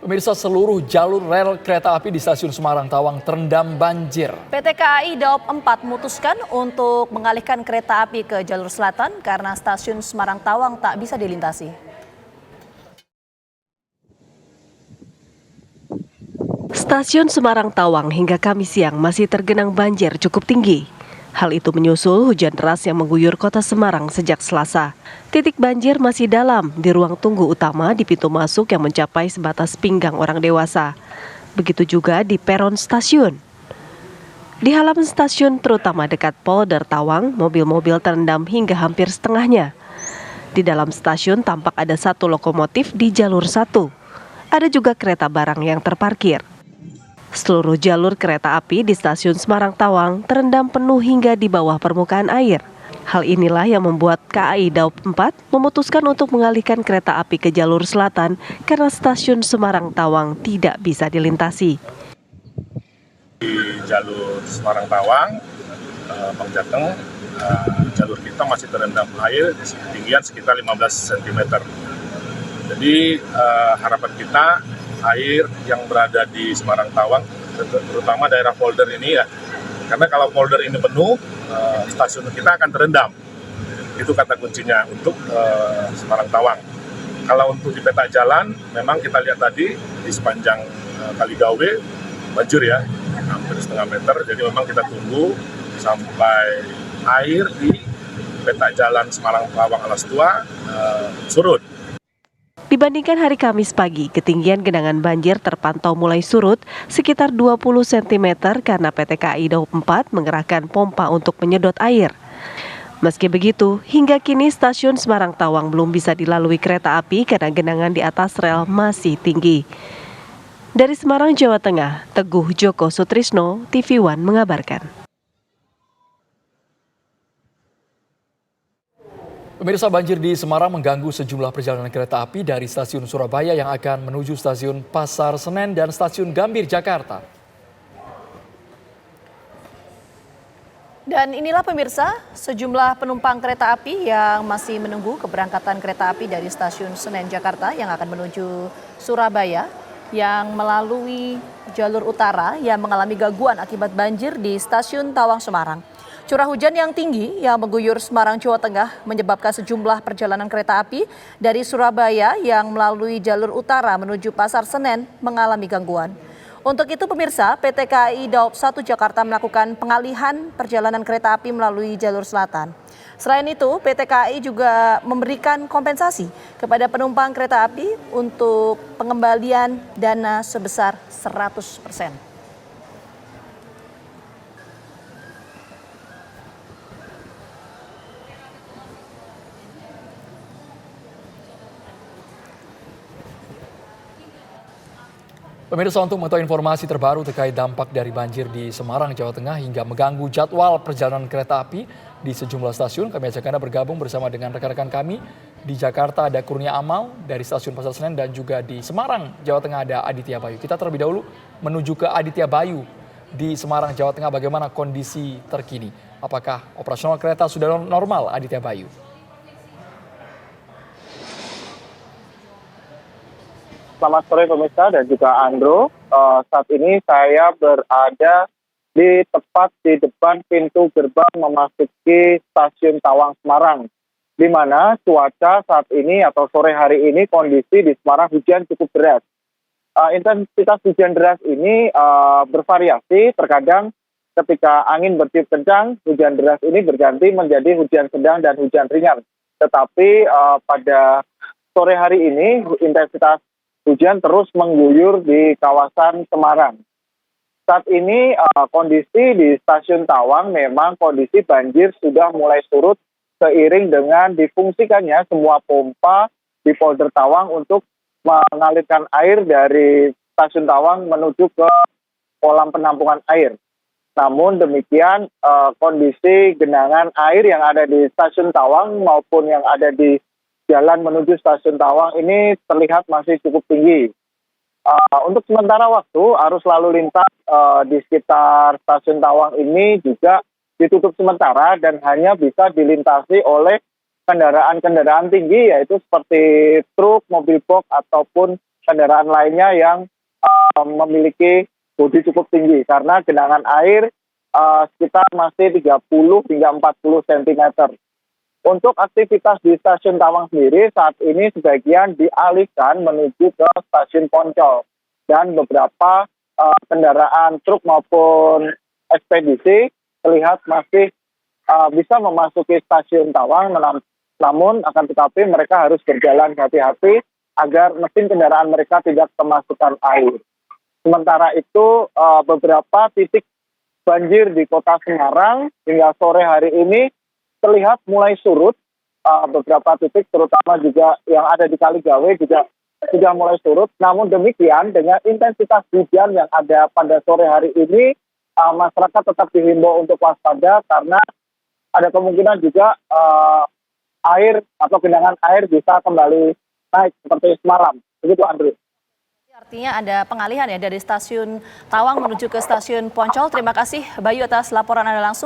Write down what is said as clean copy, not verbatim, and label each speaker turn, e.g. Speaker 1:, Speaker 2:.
Speaker 1: Pemirsa, seluruh jalur rel kereta api di stasiun Semarang Tawang terendam banjir.
Speaker 2: PT KAI Daop 4 memutuskan untuk mengalihkan kereta api ke jalur selatan karena stasiun Semarang Tawang tak bisa dilintasi.
Speaker 3: Stasiun Semarang Tawang hingga Kamis siang masih tergenang banjir cukup tinggi. Hal itu menyusul hujan deras yang mengguyur kota Semarang sejak Selasa. Titik banjir masih dalam di ruang tunggu utama di pintu masuk yang mencapai sebatas pinggang orang dewasa. Begitu juga di peron stasiun. Di halaman stasiun terutama dekat Polder Tawang, mobil-mobil terendam hingga hampir setengahnya. Di dalam stasiun tampak ada satu lokomotif di jalur 1. Ada juga kereta barang yang terparkir. Seluruh jalur kereta api di stasiun Semarang Tawang terendam penuh hingga di bawah permukaan air. Hal inilah yang membuat KAI Daop 4 memutuskan untuk mengalihkan kereta api ke jalur selatan karena stasiun Semarang Tawang tidak bisa dilintasi.
Speaker 4: Di jalur Semarang Tawang, Bang Jateng, jalur kita masih terendam air di ketinggian sekitar 15 cm. Jadi harapan kita air yang berada di Semarang Tawang, terutama daerah polder ini ya, karena kalau polder ini penuh, stasiun kita akan terendam. Itu kata kuncinya untuk Semarang Tawang. Kalau untuk di peta jalan, memang kita lihat tadi di sepanjang Kali Gawe banjir ya, hampir setengah meter. Jadi memang kita tunggu sampai air di peta jalan Semarang Tawang Alas Tua surut.
Speaker 3: Dibandingkan hari Kamis pagi, ketinggian genangan banjir terpantau mulai surut sekitar 20 cm karena PT KAI Daop 4 mengerahkan pompa untuk menyedot air. Meski begitu, hingga kini stasiun Semarang Tawang belum bisa dilalui kereta api karena genangan di atas rel masih tinggi. Dari Semarang, Jawa Tengah, Teguh Joko Sutrisno, TV One mengabarkan.
Speaker 1: Pemirsa, banjir di Semarang mengganggu sejumlah perjalanan kereta api dari stasiun Surabaya yang akan menuju stasiun Pasar Senen dan stasiun Gambir, Jakarta.
Speaker 2: Dan inilah pemirsa, sejumlah penumpang kereta api yang masih menunggu keberangkatan kereta api dari stasiun Senen, Jakarta yang akan menuju Surabaya yang melalui jalur utara yang mengalami gangguan akibat banjir di stasiun Tawang, Semarang. Curah hujan yang tinggi yang mengguyur Semarang, Jawa Tengah menyebabkan sejumlah perjalanan kereta api dari Surabaya yang melalui jalur utara menuju Pasar Senen mengalami gangguan. Untuk itu pemirsa, PT KAI Daop 1 Jakarta melakukan pengalihan perjalanan kereta api melalui jalur selatan. Selain itu, PT KAI juga memberikan kompensasi kepada penumpang kereta api untuk pengembalian dana sebesar 100%.
Speaker 1: Pemirsa, untuk mengetahui informasi terbaru terkait dampak dari banjir di Semarang, Jawa Tengah hingga mengganggu jadwal perjalanan kereta api di sejumlah stasiun, kami ajak Anda bergabung bersama dengan rekan-rekan kami. Di Jakarta ada Kurnia Amal dari stasiun Pasar Senen dan juga di Semarang, Jawa Tengah ada Aditya Bayu. Kita terlebih dahulu menuju ke Aditya Bayu di Semarang, Jawa Tengah. Bagaimana kondisi terkini? Apakah operasional kereta sudah normal, Aditya Bayu?
Speaker 5: Selamat sore pemirsa dan juga Andro. Saat ini saya berada tepat di depan pintu gerbang memasuki stasiun Tawang Semarang, di mana cuaca saat ini atau sore hari ini kondisi di Semarang hujan cukup deras. Intensitas hujan deras ini bervariasi, terkadang ketika angin bertiup kencang, hujan deras ini berganti menjadi hujan sedang dan hujan ringan. Tetapi pada sore hari ini intensitas hujan terus mengguyur di kawasan Semarang. Saat ini kondisi di stasiun Tawang memang kondisi banjir sudah mulai surut seiring dengan difungsikannya semua pompa di Polder Tawang untuk mengalirkan air dari stasiun Tawang menuju ke kolam penampungan air. Namun demikian kondisi genangan air yang ada di stasiun Tawang maupun yang ada di jalan menuju stasiun Tawang ini terlihat masih cukup tinggi. Untuk sementara waktu, arus lalu lintas di sekitar stasiun Tawang ini juga ditutup sementara dan hanya bisa dilintasi oleh kendaraan-kendaraan tinggi, yaitu seperti truk, mobil box, ataupun kendaraan lainnya yang memiliki bodi cukup tinggi karena genangan air sekitar masih 30 hingga 40 cm. Untuk aktivitas di stasiun Tawang sendiri saat ini sebagian dialihkan menuju ke stasiun Poncol dan beberapa kendaraan truk maupun ekspedisi terlihat masih bisa memasuki stasiun Tawang, namun akan tetapi mereka harus berjalan hati-hati agar mesin kendaraan mereka tidak kemasukan air. Sementara itu beberapa titik banjir di Kota Semarang hingga sore hari ini terlihat mulai surut. Beberapa titik terutama juga yang ada di Kaligawe juga sudah mulai surut. Namun demikian dengan intensitas hujan yang ada pada sore hari ini, masyarakat tetap dihimbau untuk waspada karena ada kemungkinan juga air atau genangan air bisa kembali naik seperti semalam. Begitu, Andri.
Speaker 2: Artinya ada pengalihan ya dari stasiun Tawang menuju ke stasiun Poncol. Terima kasih Bayu atas laporan Anda langsung.